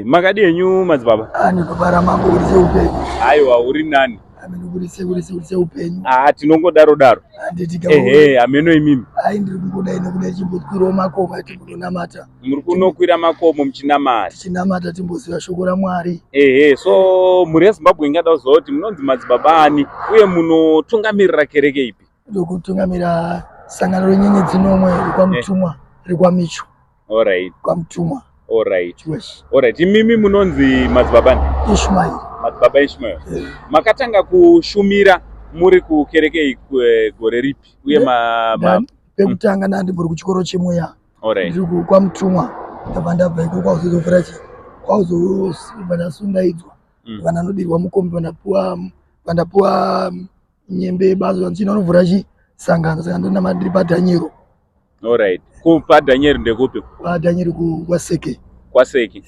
Makadi enyu Madzibaba. Ndikubara mambo urise upenyu. Aiwa, uri nani? Urise upenyu. Tinongodaro. Ameno imimi. Ndiri kungoda inokuda chimbokwirawo makomo atimbonamata. Muri kunokwira makomo muchinamata. Tichinamata timboziva shoko raMwari. So muri yeZimbabwe ingada kuziva kuti munonzi Madzibaba ani uye munotungamirira kereke ipi? Ndokutungamirira sangano renyenyedzi nomwe rikwamutumwa rikwamicho. Alright. Kwamutumwa. Alright. Imimi munonzi Madzibaba Ishmaeri. Madzibaba Ishmaeri. Makatanga kushumira muri kukereke gore ripi? Uye pekutanga ndandiburi kuchikoro chemweya. Alright. Ndiri kwamutumwa. Ndabva iko kwazozofura kwazosundaidzwa. Vananodirwa mukombe vandapuwa nyembe bazo vanchinovhura sangano saka ndonama ndiri padhanyero. Alright. Kupadhanyero ndekupi? Padhanyero Kwaseke. Kwaseke.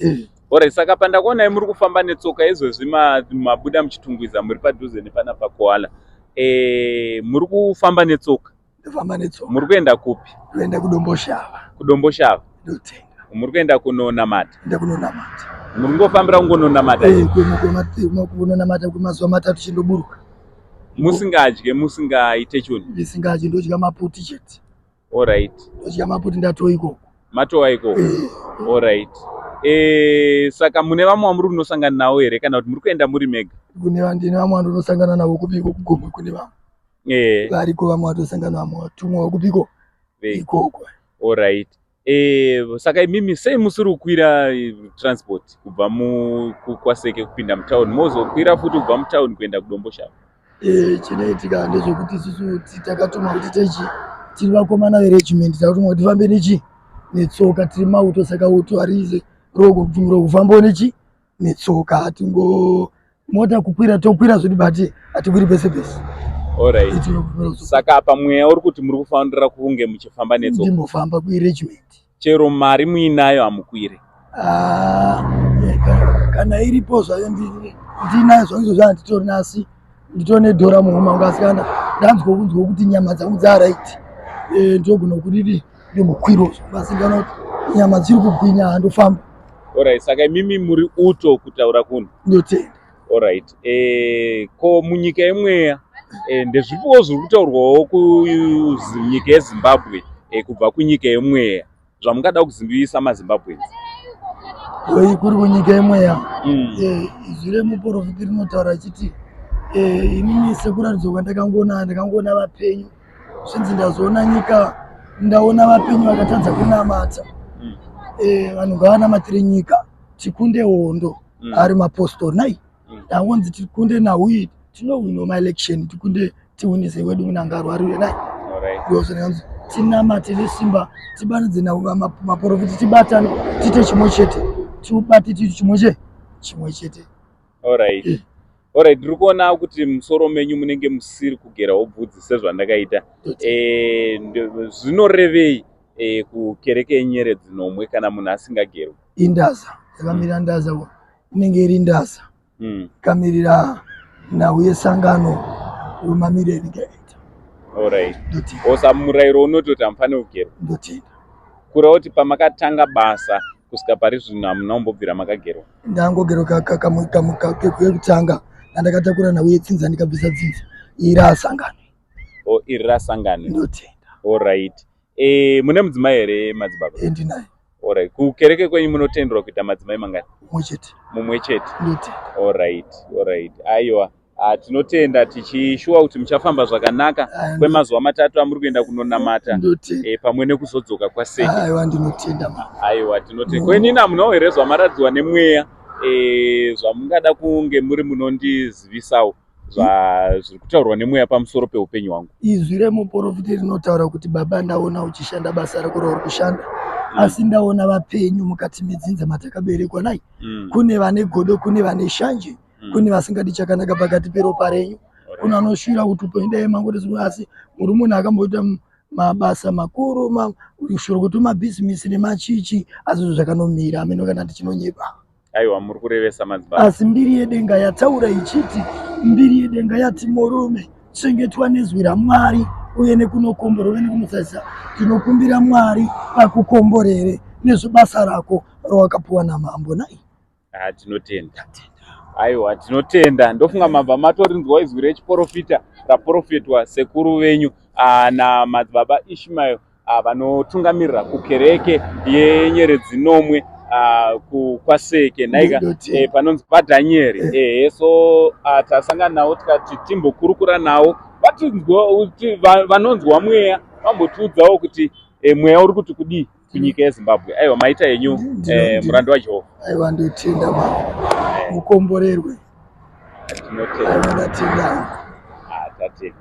Alright, saka pandakuona muri kufamba netsoka izvezvi mabuda muchitungwiza muri padhuze nepana pakoala. Muri kufamba netsoka? Ndofamba netsoka. Muri kuenda kupi? Kuenda kuDomboshava. Kudomboshava? Ndotenga. Muri kuenda kunonamata? Kuenda kunonamata. Muri ngofambira kunonamata? Kunonamata kwemazuva matatu chindoburuka. Musingadye, musingaite chuni? Ndisingadye, ndodya maputi chete. Alright. Ndodya maputi ndatowa ikoko. Matowa ikoko? Alright. Saka mune vamwe vamuri kunosangana navo here kana kuti muri kuenda muri mega? Ndine vamwe vandonosangana navo kupiko kugomwe kune vamwe. Variko vamwe vatosangana vamwe vatumwa kupiko ikoko. Alright. Saka imimi sei musiri kukwira transport kubva Kwaseke kupinda mutauni mozokwira futi kubva mutauni kuenda kuDomboshava? Chinoitika ndezvekuti isusu takatuma kuti tiri vakomana veregiment takatumwa kuti tifambe netsoka tiri mauto saka uto harize rokubvumira kufambawo netsoka mota kukwira tokwira zvoti bati hatikwiri pese pese. Alright. Saka apa mweya uri kuti muri kufanira kunge muchifamba netsoka? Ndimbofamba kuregiment. Chero mari muinayo hamukwire? Kana iripo zvayo ndinayo zvangu izvo zvanditori nasi nditone dhora muhuma ngasikana ndanzwa kunzwa kuti nyama dzangu dzaraiti ndogona kudidi ndimbokwiro basi ngana kuti nyama dziri kugwinya handofamba. Alright, saka imimi muri uto kutaura kuno? Ndotenda. Alright. Ko munyika yemweya ndezvipiwo zviri kutaurwawo kunyika yeZimbabwe kubva kunyika yemweya zvamungada kuzimbisa maZimbabwenzi? Kuri kunyika yemweya izwi remuprofita rinotaura chiti inini sekuratidza ndakangoona vapenyu zvinzi ndazoona nyika ndaona vapenyu vakatadza kunamata vanhu ngavanamatire nyika tikunde hondo ari mapostori nai ndangonzi tikunde nahuyi tinowina maelection tikunde tiwinise wedu munangaro ari nai ndozvinanzi tinamate nesimba tibanidze navo maprofita tibatane tiite chimwe chete tibate titi chimwe chete. Alright, ndiri kuona kuti musoro menyu munenge musiri kugerawo bvudzi sezvandakaita. Zvinorevei kukereke yenyeredzi nomwe kana munhu asingagerwi? Indaza, yakamira ndaza inenge iri ndaza. Kamirira nhau yesangano rumamiriro enyika. Alright. Osa murayiro unototi hamufane kugerwa? Ndotenda. Kurawo kuti pamakatanga basa kusvika pari zvino hamuna kumbobvira makagerwa? Ndangogerwa kekutanga andakatakura nhau yetsinza ndikabvisa dzinza iri asangano. Iri rasangano? Ndotenda. Alright. Mune mudzimai here Madzibaba? Ndinaye. Alright. Kukereke kwenyu munotenderwa kuita madzimai mangani? Mumwe chete. Mumwe chete? Ndotenda. Alright. Aiwa. Tinotenda tichishuwa kuti muchafamba zvakanaka kwemazuva matatu amuri kuenda kunonamata pamwe nekuzodzoka Kwaseke. Aiwa, ndinotenda mama. Aiwa, tinotenda. Kwenini hamunawo here zvamaradziwa nemweya zvamungada kunge muri munondizivisawo zviri kutaurwa nemweya pamusoro peupenyu hwangu? Izwi remuprofita rinotaura kuti baba ndaona uchishanda basa rako rauri kushanda asi ndaona vapenyu mukati medzinza matakaberekwa nai. Kune vane godo, kune vane shanje, kune vasingadi chakanaka pakati peropa renyu, kuna anoshira kuti upenyu mangoti asi muri munhu akamboita mabasa makuru shoro kuti mabhizinesi nemachichi asi zvakanomira ameno kana tichinonyepa. Aiwa, muri kurevesa Madzibaba. Asi mbiri yedenga yataura ichiti mbiri yedenga yati murume chengetwa nezwi raMwari uye nekunokomborera nekunosasa tinokumbira Mwari akukomborere nezvebasa rako rawakapuwa namambo nai. Tinotenda. Aiwa, tinotenda. Ndofunga mabva matorinzwa izwi rechiprofita raprofetwa sekuru venyu naMadzibaba Ishmaeri vanotungamirira kukereke yenyeredzi nomwe kuKwaseke naika panonzi paDhanieri. So tasangana navo tikati timbokurukura navo vanonzwa mweya vambotiudzawo kuti mweya uri kuti kudii kunyika yeZimbabwe. Aiwa, maita yenyu muranda waJehovha. Aiwa, ndotenda mukomborerwe. Tinotenda. Tatenda. Tatenda.